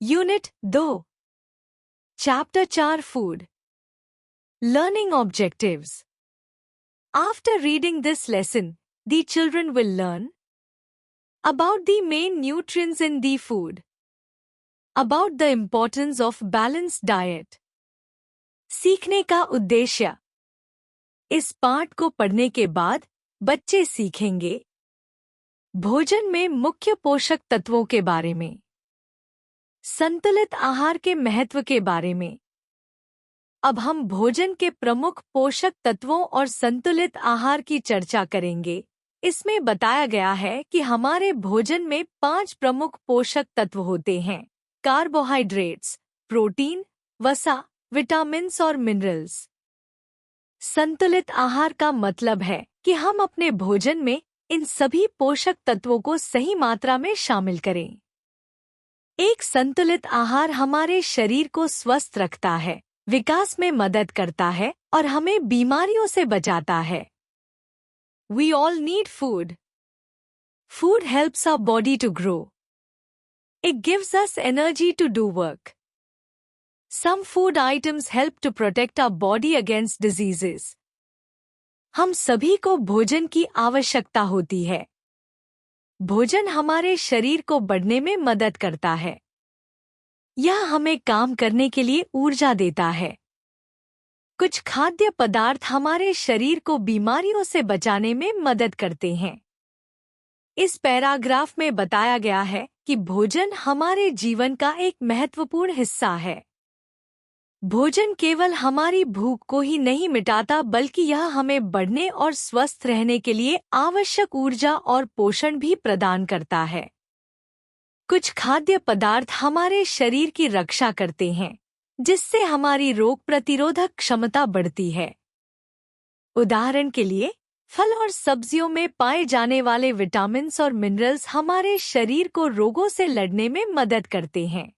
Unit 2 chapter 4 food learning objectives after reading this lesson the children will learn about the main nutrients in the food about the importance of balanced diet सीखने का उद्देश्य इस पाठ को पढ़ने के बाद बच्चे सीखेंगे भोजन में मुख्य पोषक तत्वों के बारे में संतुलित आहार के महत्व के बारे में। अब हम भोजन के प्रमुख पोषक तत्वों और संतुलित आहार की चर्चा करेंगे। इसमें बताया गया है कि हमारे भोजन में 5 प्रमुख पोषक तत्व होते हैं: कार्बोहाइड्रेट्स, प्रोटीन, वसा, विटामिन्स और मिनरल्स। संतुलित आहार का मतलब है कि हम अपने भोजन में इन सभी पोषक तत्वों को सही मात्रा में शामिल करें। एक संतुलित आहार हमारे शरीर को स्वस्थ रखता है, विकास में मदद करता है और हमें बीमारियों से बचाता है। We all need food. Food helps our body to grow. It gives us energy to do work. Some food items help to protect our body against diseases. हम सभी को भोजन की आवश्यकता होती है। भोजन हमारे शरीर को बढ़ने में मदद करता है। यह हमें काम करने के लिए ऊर्जा देता है। कुछ खाद्य पदार्थ हमारे शरीर को बीमारियों से बचाने में मदद करते हैं। इस पैराग्राफ में बताया गया है कि भोजन हमारे जीवन का एक महत्वपूर्ण हिस्सा है। भोजन केवल हमारी भूख को ही नहीं मिटाता, बल्कि यह हमें बढ़ने और स्वस्थ रहने के लिए आवश्यक ऊर्जा और पोषण भी प्रदान करता है। कुछ खाद्य पदार्थ हमारे शरीर की रक्षा करते हैं, जिससे हमारी रोग प्रतिरोधक क्षमता बढ़ती है। उदाहरण के लिए, फल और सब्जियों में पाए जाने वाले विटामिन्स और मिनरल्स हमारे शरीर को रोगों से लड़ने में मदद करते हैं।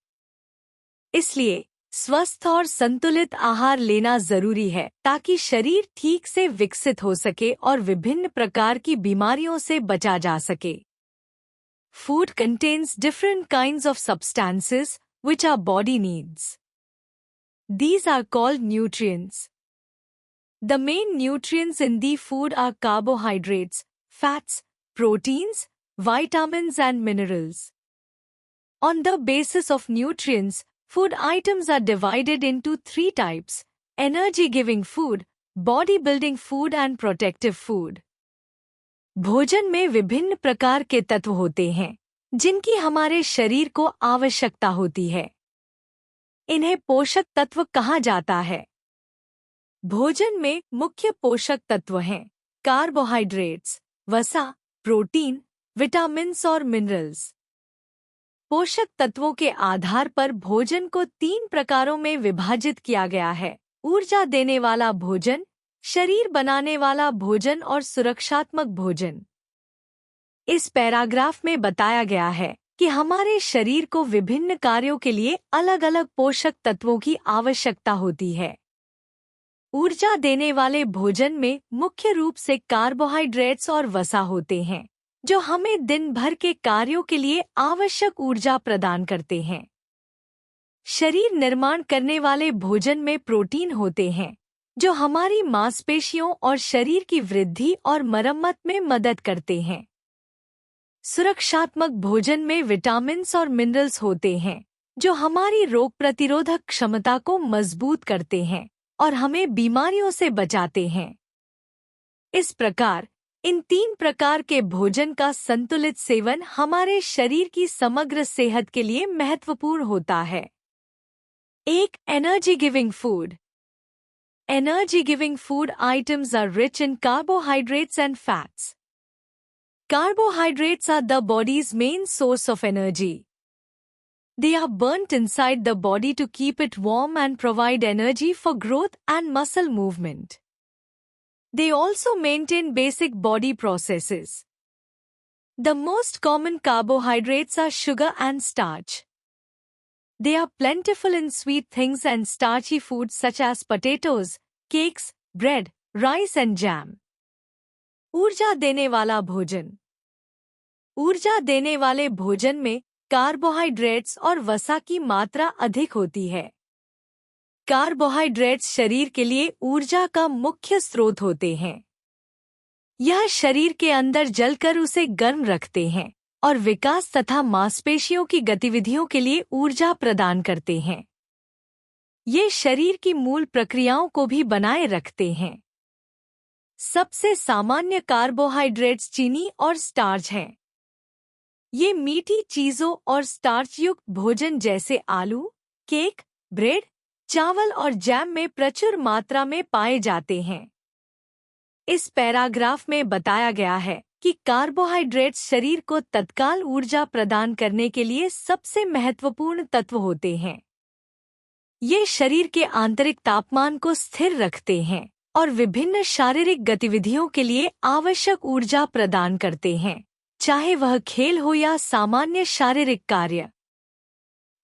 इसलिए स्वस्थ और संतुलित आहार लेना जरूरी है ताकि शरीर ठीक से विकसित हो सके और विभिन्न प्रकार की बीमारियों से बचा जा सके। Food contains different kinds of substances which our body needs. These are called nutrients. The main nutrients in the food are carbohydrates, fats, proteins, vitamins and minerals. On the basis of nutrients, food items are divided into 3 types: energy-giving food, body-building food and protective food. भोजन में विभिन्न प्रकार के तत्व होते हैं जिनकी हमारे शरीर को आवश्यकता होती है। इन्हें पोषक तत्व कहा जाता है। भोजन में मुख्य पोषक तत्व हैं कार्बोहाइड्रेट्स, वसा, प्रोटीन, विटामिन्स और मिनरल्स। पोषक तत्वों के आधार पर भोजन को 3 प्रकारों में विभाजित किया गया है: ऊर्जा देने वाला भोजन, शरीर बनाने वाला भोजन और सुरक्षात्मक भोजन। इस पैराग्राफ में बताया गया है कि हमारे शरीर को विभिन्न कार्यों के लिए अलग-अलग पोषक तत्वों की आवश्यकता होती है। ऊर्जा देने वाले भोजन में मुख्य रूप से कार्बोहाइड्रेट्स और वसा होते हैं, जो हमें दिन भर के कार्यों के लिए आवश्यक ऊर्जा प्रदान करते हैं। शरीर निर्माण करने वाले भोजन में प्रोटीन होते हैं, जो हमारी मांसपेशियों और शरीर की वृद्धि और मरम्मत में मदद करते हैं। सुरक्षात्मक भोजन में विटामिन्स और मिनरल्स होते हैं, जो हमारी रोग प्रतिरोधक क्षमता को मजबूत करते हैं और हमें बीमारियों से बचाते हैं। इस प्रकार इन 3 प्रकार के भोजन का संतुलित सेवन हमारे शरीर की समग्र सेहत के लिए महत्वपूर्ण होता है। 1. Energy giving food. Energy giving food items are rich in carbohydrates and fats. Carbohydrates are the body's main source of energy. They are burnt inside the body to keep it warm and provide energy for growth and muscle movement. They also maintain basic body processes. The most common carbohydrates are sugar and starch. They are plentiful in sweet things and starchy foods such as potatoes, cakes, bread, rice and jam. ऊर्जा देने वाला भोजन। ऊर्जा देने वाले भोजन में carbohydrates और वसा की मात्रा अधिक होती है। कार्बोहाइड्रेट्स शरीर के लिए ऊर्जा का मुख्य स्रोत होते हैं। यह शरीर के अंदर जलकर उसे गर्म रखते हैं और विकास तथा मांसपेशियों की गतिविधियों के लिए ऊर्जा प्रदान करते हैं। ये शरीर की मूल प्रक्रियाओं को भी बनाए रखते हैं। सबसे सामान्य कार्बोहाइड्रेट्स चीनी और स्टार्च हैं। ये मीठी चीजों और स्टार्च युक्त भोजन जैसे आलू, केक, ब्रेड, चावल और जैम में प्रचुर मात्रा में पाए जाते हैं। इस पैराग्राफ में बताया गया है कि कार्बोहाइड्रेट्स शरीर को तत्काल ऊर्जा प्रदान करने के लिए सबसे महत्वपूर्ण तत्व होते हैं। ये शरीर के आंतरिक तापमान को स्थिर रखते हैं और विभिन्न शारीरिक गतिविधियों के लिए आवश्यक ऊर्जा प्रदान करते हैं, चाहे वह खेल हो या सामान्य शारीरिक कार्य।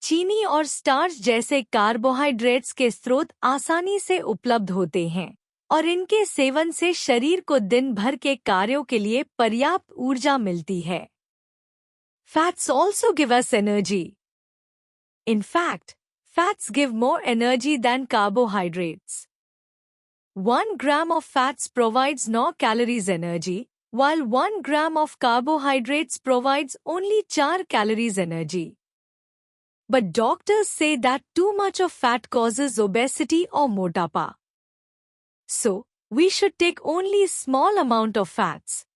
चीनी और स्टार्च जैसे कार्बोहाइड्रेट्स के स्रोत आसानी से उपलब्ध होते हैं और इनके सेवन से शरीर को दिन भर के कार्यों के लिए पर्याप्त ऊर्जा मिलती है। Fats also give us energy. In fact, fats give more energy than carbohydrates. 1 gram of fats provides no calories energy, while 1 gram of carbohydrates provides only 4 calories energy. But doctors say that too much of fat causes obesity or motapa. So, we should take only small amount of fats.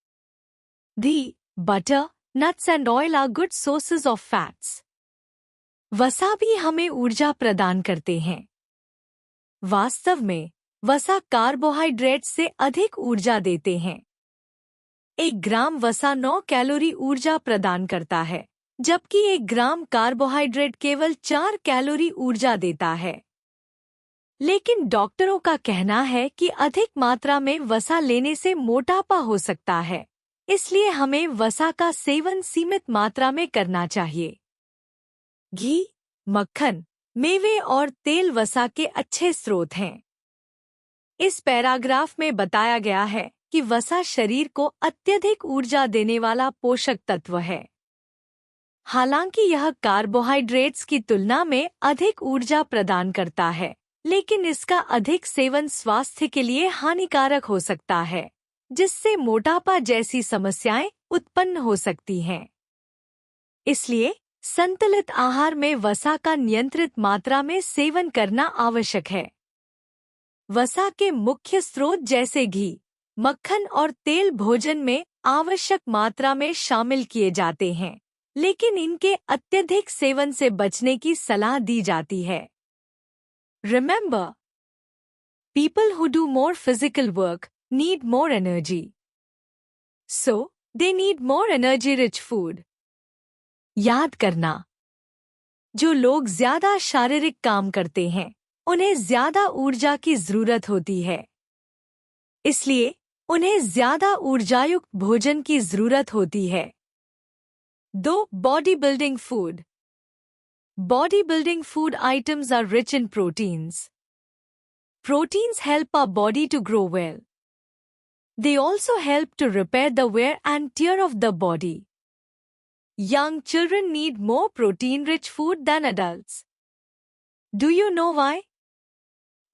Ghee, butter, nuts and oil are good sources of fats. वसा भी हमें ऊर्जा प्रदान करते हैं। वास्तव में, वसा कार्बोहाइड्रेट्स से अधिक ऊर्जा देते हैं। 1 ग्राम वसा 9 कैलोरी ऊर्जा प्रदान करता है, जबकि 1 ग्राम कार्बोहाइड्रेट केवल 4 कैलोरी ऊर्जा देता है। लेकिन डॉक्टरों का कहना है कि अधिक मात्रा में वसा लेने से मोटापा हो सकता है, इसलिए हमें वसा का सेवन सीमित मात्रा में करना चाहिए। घी, मक्खन, मेवे और तेल वसा के अच्छे स्रोत हैं। इस पैराग्राफ में बताया गया है कि वसा शरीर को अत्यधिक ऊर्जा देने वाला पोषक तत्व है। हालांकि यह कार्बोहाइड्रेट्स की तुलना में अधिक ऊर्जा प्रदान करता है, लेकिन इसका अधिक सेवन स्वास्थ्य के लिए हानिकारक हो सकता है, जिससे मोटापा जैसी समस्याएं उत्पन्न हो सकती हैं। इसलिए संतुलित आहार में वसा का नियंत्रित मात्रा में सेवन करना आवश्यक है। वसा के मुख्य स्रोत जैसे घी, मक्खन और तेल भोजन में आवश्यक मात्रा में शामिल किए जाते हैं, लेकिन इनके अत्यधिक सेवन से बचने की सलाह दी जाती है। Remember, people who do more physical work need more energy. So, they need more energy-rich food. याद करना, जो लोग ज्यादा शारीरिक काम करते हैं, उन्हें ज्यादा ऊर्जा की जरूरत होती है। इसलिए उन्हें ज्यादा ऊर्जायुक्त भोजन की जरूरत होती है। 2. Body building food. Bodybuilding food items are rich in proteins. Proteins help our body to grow well. They also help to repair the wear and tear of the body. Young children need more protein-rich food than adults. Do you know why?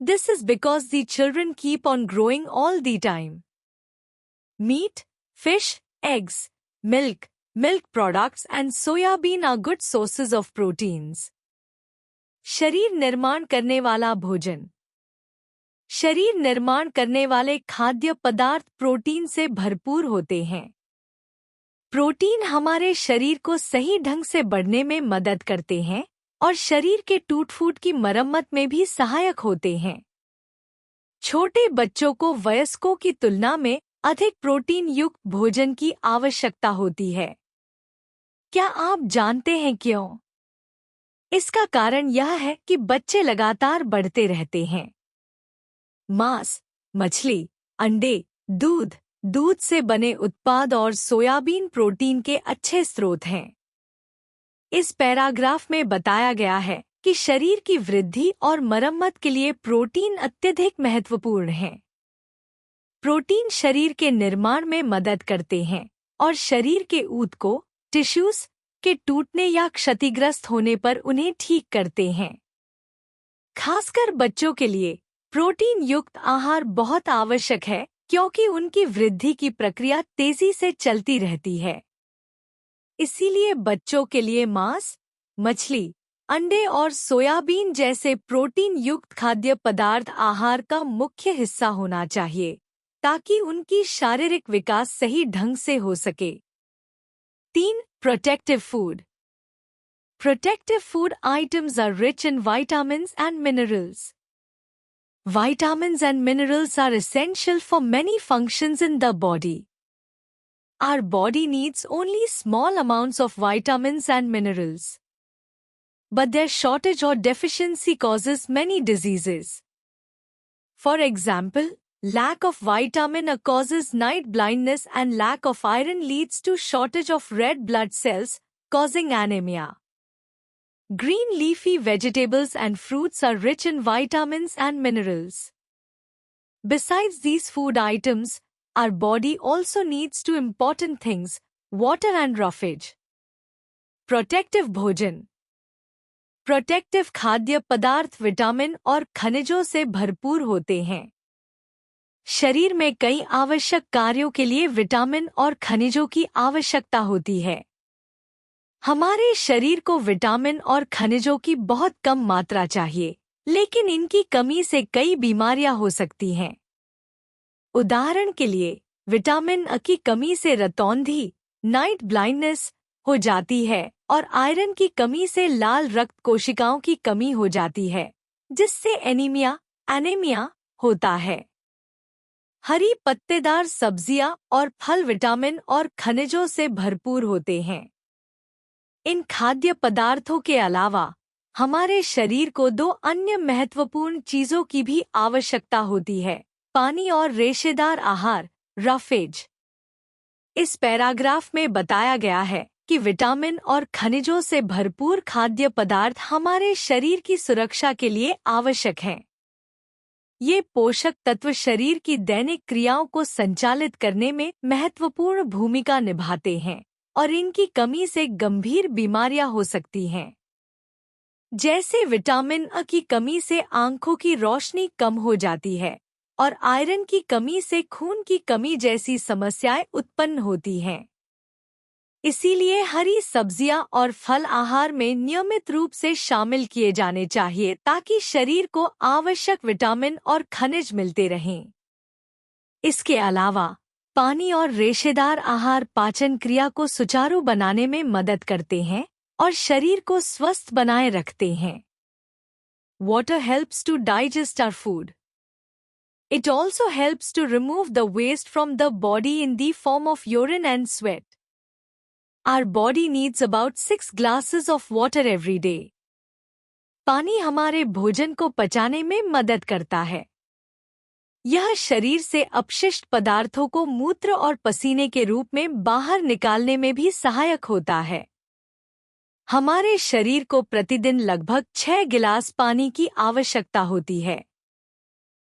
This is because the children keep on growing all the time. Meat, fish, eggs, milk products and soybean are good sources of proteins. शरीर निर्माण करने वाला भोजन। शरीर निर्माण करने वाले खाद्य पदार्थ प्रोटीन से भरपूर होते हैं। प्रोटीन हमारे शरीर को सही ढंग से बढ़ने में मदद करते हैं और शरीर के टूट-फूट की मरम्मत में भी सहायक होते हैं। छोटे बच्चों को वयस्कों की तुलना में अधिक प्रोटीन युक्त भोजन की आवश्यकता होती है। क्या आप जानते हैं क्यों? इसका कारण यह है कि बच्चे लगातार बढ़ते रहते हैं। मांस, मछली, अंडे, दूध से बने उत्पाद और सोयाबीन प्रोटीन के अच्छे स्रोत हैं। इस पैराग्राफ में बताया गया है कि शरीर की वृद्धि और मरम्मत के लिए प्रोटीन अत्यधिक महत्वपूर्ण है। प्रोटीन शरीर के निर्माण में मदद करते हैं और शरीर के ऊतकों, टिश्यूज, के टूटने या क्षतिग्रस्त होने पर उन्हें ठीक करते हैं। खासकर बच्चों के लिए प्रोटीन युक्त आहार बहुत आवश्यक है, क्योंकि उनकी वृद्धि की प्रक्रिया तेजी से चलती रहती है। इसीलिए बच्चों के लिए मांस, मछली, अंडे और सोयाबीन जैसे प्रोटीन युक्त खाद्य पदार्थ आहार का मुख्य हिस्सा होना चाहिए, ताकि उनकी शारीरिक विकास सही ढंग से हो सके। 3. Protective food. Protective food items are rich in vitamins and minerals. Vitamins and minerals are essential for many functions in the body. Our body needs only small amounts of vitamins and minerals, but their shortage or deficiency causes many diseases. For example, lack of vitamin A causes night blindness and lack of iron leads to shortage of red blood cells, causing anemia. Green leafy vegetables and fruits are rich in vitamins and minerals. Besides these food items, our body also needs two important things: water and roughage. Protective भोजन। Protective खाद्य पदार्थ vitamin और खनिजों से भरपूर होते हैं। शरीर में कई आवश्यक कार्यों के लिए विटामिन और खनिजों की आवश्यकता होती है। हमारे शरीर को विटामिन और खनिजों की बहुत कम मात्रा चाहिए, लेकिन इनकी कमी से कई बीमारियां हो सकती हैं। उदाहरण के लिए, विटामिन अ की कमी से रतौंधी, नाइट ब्लाइंडनेस हो जाती है और आयरन की कमी से लाल रक्त कोशिकाओं की कमी हो जाती है, जिससे एनीमिया होता है। हरी पत्तेदार सब्जियां और फल विटामिन और खनिजों से भरपूर होते हैं। इन खाद्य पदार्थों के अलावा हमारे शरीर को दो अन्य महत्वपूर्ण चीजों की भी आवश्यकता होती है: पानी और रेशेदार आहार, रफेज। इस पैराग्राफ में बताया गया है कि विटामिन और खनिजों से भरपूर खाद्य पदार्थ हमारे शरीर की सुरक्षा के लिए आवश्यक हैं। ये पोषक तत्व शरीर की दैनिक क्रियाओं को संचालित करने में महत्वपूर्ण भूमिका निभाते हैं और इनकी कमी से गंभीर बीमारियां हो सकती हैं। जैसे विटामिन अ की कमी से आंखों की रोशनी कम हो जाती है और आयरन की कमी से खून की कमी जैसी समस्याएं उत्पन्न होती हैं। इसीलिए हरी सब्जियां और फल आहार में नियमित रूप से शामिल किए जाने चाहिए, ताकि शरीर को आवश्यक विटामिन और खनिज मिलते रहें। इसके अलावा पानी और रेशेदार आहार पाचन क्रिया को सुचारू बनाने में मदद करते हैं और शरीर को स्वस्थ बनाए रखते हैं। Water helps to digest our food. It also helps to remove the waste from the body in the form of urine and sweat. Our body needs about 6 glasses of water every day. पानी हमारे भोजन को पचाने में मदद करता है। यह शरीर से अपशिष्ट पदार्थों को मूत्र और पसीने के रूप में बाहर निकालने में भी सहायक होता है। हमारे शरीर को प्रतिदिन लगभग 6 गिलास पानी की आवश्यकता होती है।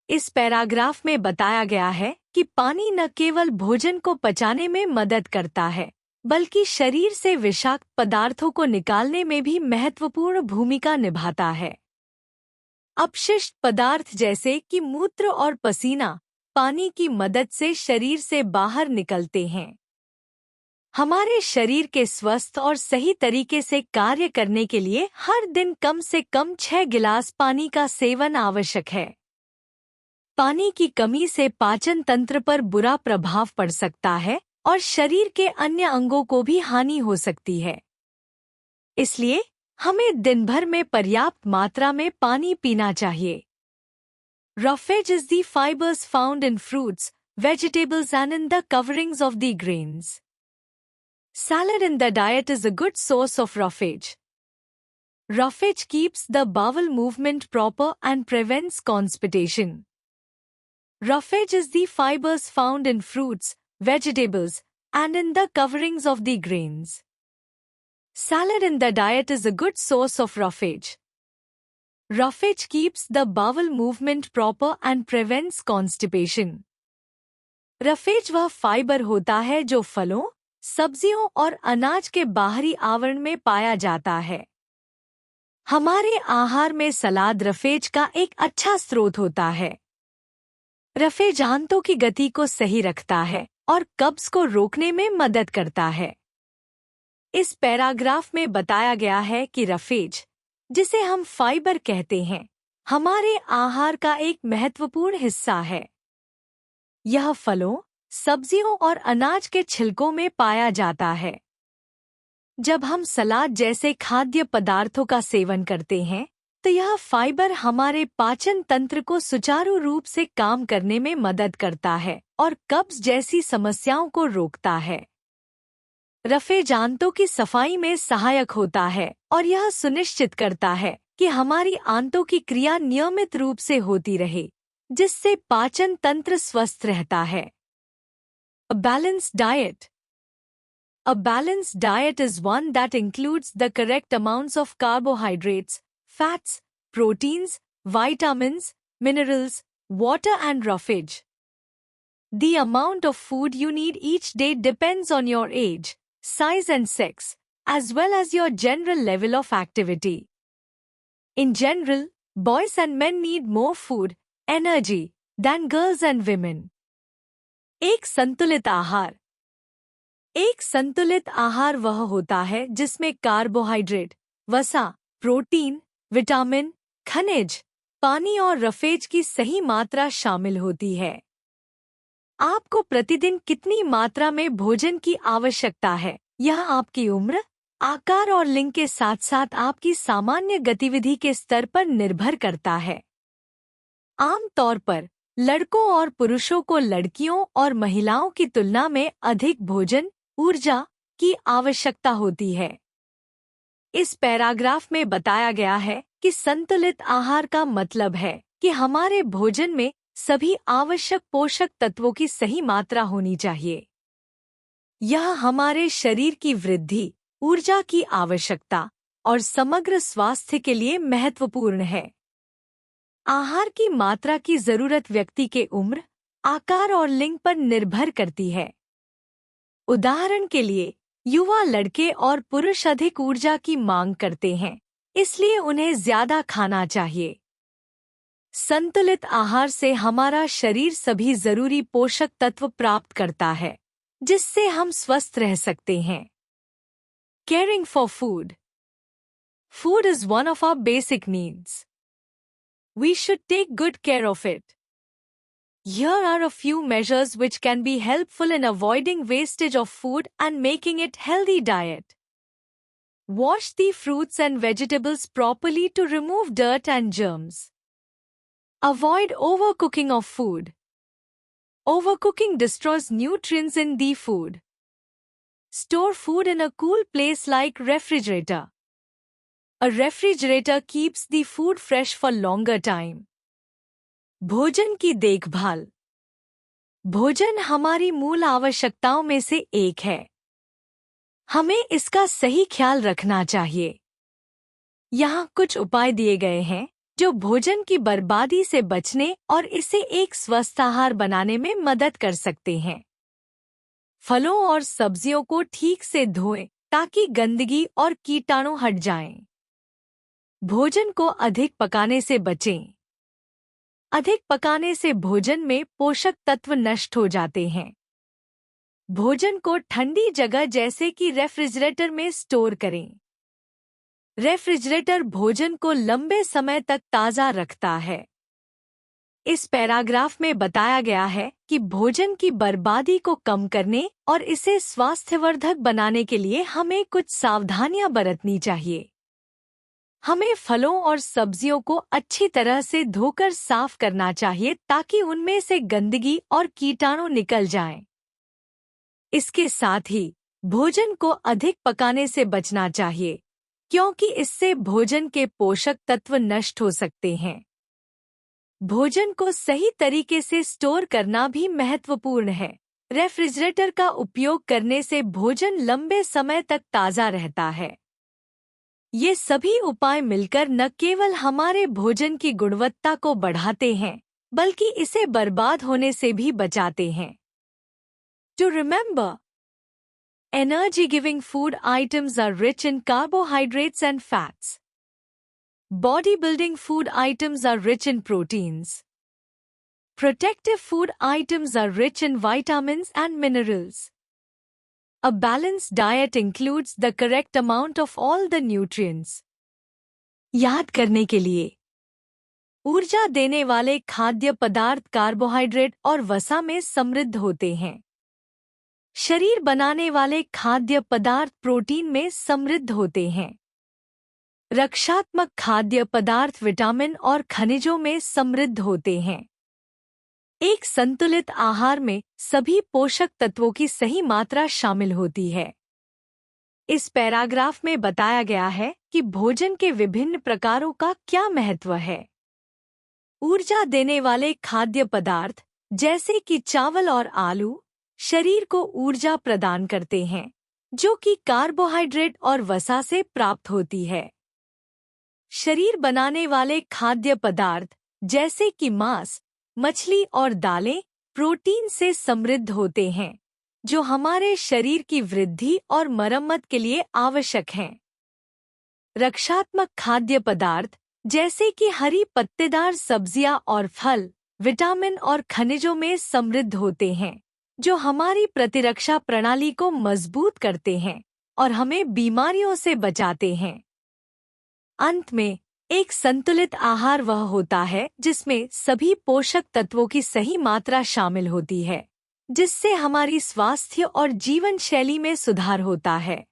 इस पैराग्राफ में बताया गया है कि पानी न केवल भोजन को पचाने में मदद करता है, बल्कि शरीर से विषाक्त पदार्थों को निकालने में भी महत्वपूर्ण भूमिका निभाता है। अपशिष्ट पदार्थ जैसे कि मूत्र और पसीना पानी की मदद से शरीर से बाहर निकलते हैं। हमारे शरीर के स्वस्थ और सही तरीके से कार्य करने के लिए हर दिन कम से कम 6 गिलास पानी का सेवन आवश्यक है। पानी की कमी से पाचन तंत्र पर बुरा प्रभाव पड़ सकता है और शरीर के अन्य अंगों को भी हानि हो सकती है। इसलिए हमें दिन भर में पर्याप्त मात्रा में पानी पीना चाहिए। Roughage is the fibers found in fruits, vegetables and in the coverings of the grains. Salad in the diet is a good source of roughage. Roughage keeps the bowel movement proper and prevents constipation. Roughage is the fibers found in fruits, vegetables, and in the coverings of the grains. Salad in the diet is a good source of roughage. Roughage keeps the bowel movement proper and prevents constipation. Roughage वह fibre होता है जो फलों, सब्जियों और अनाज के बाहरी आवरण में पाया जाता है। हमारे आहार में सलाद रफेज का एक अच्छा स्रोत होता है। रफेज आंतों की गति को सही रखता है और कब्ज को रोकने में मदद करता है। इस पैराग्राफ में बताया गया है कि रफेज, जिसे हम फाइबर कहते हैं, हमारे आहार का एक महत्वपूर्ण हिस्सा है। यह फलों, सब्जियों और अनाज के छिलकों में पाया जाता है। जब हम सलाद जैसे खाद्य पदार्थों का सेवन करते हैं, तो यह फाइबर हमारे पाचन तंत्र को सुचारू रूप से काम करने में मदद करता है और कब्ज जैसी समस्याओं को रोकता है। रफेज आंतों की सफाई में सहायक होता है और यह सुनिश्चित करता है कि हमारी आंतों की क्रिया नियमित रूप से होती रहे, जिससे पाचन तंत्र स्वस्थ रहता है। A balanced diet. A balanced diet is one that includes the correct amounts of carbohydrates, fats, proteins, vitamins, minerals, water and roughage. The amount of food you need each day depends on your age, size and sex, as well as your general level of activity. In general, boys and men need more food, energy, than girls and women. एक संतुलित आहार। एक संतुलित आहार वह होता है जिसमें कार्बोहाइड्रेट, वसा, प्रोटीन, विटामिन, खनिज, पानी और रफेज की सही मात्रा शामिल होती है। आपको प्रतिदिन कितनी मात्रा में भोजन की आवश्यकता है, यह आपकी उम्र, आकार और लिंग के साथ साथ आपकी सामान्य गतिविधि के स्तर पर निर्भर करता है। आम तौर पर लड़कों और पुरुषों को लड़कियों और महिलाओं की तुलना में अधिक भोजन, ऊर्जा की आवश्यकता होती है। इस पैराग्राफ में बताया गया है कि संतुलित आहार का मतलब है कि हमारे भोजन में सभी आवश्यक पोषक तत्वों की सही मात्रा होनी चाहिए। यह हमारे शरीर की वृद्धि, ऊर्जा की आवश्यकता और समग्र स्वास्थ्य के लिए महत्वपूर्ण है। आहार की मात्रा की जरूरत व्यक्ति के उम्र, आकार और लिंग पर निर्भर करती है। उदाहरण के लिए, युवा लड़के और पुरुष अधिक ऊर्जा की मांग करते हैं, इसलिए उन्हें ज्यादा खाना चाहिए। संतुलित आहार से हमारा शरीर सभी जरूरी पोषक तत्व प्राप्त करता है, जिससे हम स्वस्थ रह सकते हैं। Caring for food. Food is one of our basic needs. We should take good care of it. Here are a few measures which can be helpful in avoiding wastage of food and making it healthy diet. Wash the fruits and vegetables properly to remove dirt and germs. Avoid overcooking of food. Overcooking destroys nutrients in the food. Store food in a cool place like refrigerator. A refrigerator keeps the food fresh for longer time. भोजन की देखभाल। भोजन हमारी मूल आवश्यकताओं में से एक है। हमें इसका सही ख्याल रखना चाहिए। यहाँ कुछ उपाय दिए गए हैं जो भोजन की बर्बादी से बचने और इसे एक स्वस्थ आहार बनाने में मदद कर सकते हैं। फलों और सब्जियों को ठीक से धोएं ताकि गंदगी और कीटाणु हट जाएं। भोजन को अधिक पकाने से बचें। अधिक पकाने से भोजन में पोषक तत्व नष्ट हो जाते हैं। भोजन को ठंडी जगह जैसे कि रेफ्रिजरेटर में स्टोर करें। रेफ्रिजरेटर भोजन को लंबे समय तक ताज़ा रखता है। इस पैराग्राफ में बताया गया है कि भोजन की बर्बादी को कम करने और इसे स्वास्थ्यवर्धक बनाने के लिए हमें कुछ सावधानियां बरतनी चाहिए। हमें फलों और सब्जियों को अच्छी तरह से धोकर साफ करना चाहिए ताकि उनमें से गंदगी और कीटाणु निकल जाएं। इसके साथ ही भोजन को अधिक पकाने से बचना चाहिए, क्योंकि इससे भोजन के पोषक तत्व नष्ट हो सकते हैं। भोजन को सही तरीके से स्टोर करना भी महत्वपूर्ण है। रेफ्रिजरेटर का उपयोग करने से भोजन लंबे समय तक ताज़ा रहता है। ये सभी उपाय मिलकर न केवल हमारे भोजन की गुणवत्ता को बढ़ाते हैं, बल्कि इसे बर्बाद होने से भी बचाते हैं। To remember, Energy-giving food items are rich in carbohydrates and fats. Bodybuilding food items are rich in proteins. Protective food items are rich in vitamins and minerals. A balanced diet includes the correct amount of all the nutrients. याद करने के लिए ऊर्जा देने वाले खाद्य पदार्थ carbohydrate और वसा में समृद्ध होते हैं। शरीर बनाने वाले खाद्य पदार्थ प्रोटीन में समृद्ध होते हैं। रक्षात्मक खाद्य पदार्थ विटामिन और खनिजों में समृद्ध होते हैं। एक संतुलित आहार में सभी पोषक तत्वों की सही मात्रा शामिल होती है। इस पैराग्राफ में बताया गया है कि भोजन के विभिन्न प्रकारों का क्या महत्व है। ऊर्जा देने वाले खाद्य पदार्थ जैसे कि चावल और आलू शरीर को ऊर्जा प्रदान करते हैं, जो कि कार्बोहाइड्रेट और वसा से प्राप्त होती है। शरीर बनाने वाले खाद्य पदार्थ जैसे कि मांस, मछली और दालें प्रोटीन से समृद्ध होते हैं, जो हमारे शरीर की वृद्धि और मरम्मत के लिए आवश्यक हैं। रक्षात्मक खाद्य पदार्थ जैसे कि हरी पत्तेदार सब्जियां और फल विटामिन और खनिजों में समृद्ध होते हैं, जो हमारी प्रतिरक्षा प्रणाली को मजबूत करते हैं और हमें बीमारियों से बचाते हैं। अंत में एक संतुलित आहार वह होता है जिसमें सभी पोषक तत्वों की सही मात्रा शामिल होती है, जिससे हमारी स्वास्थ्य और जीवन शैली में सुधार होता है।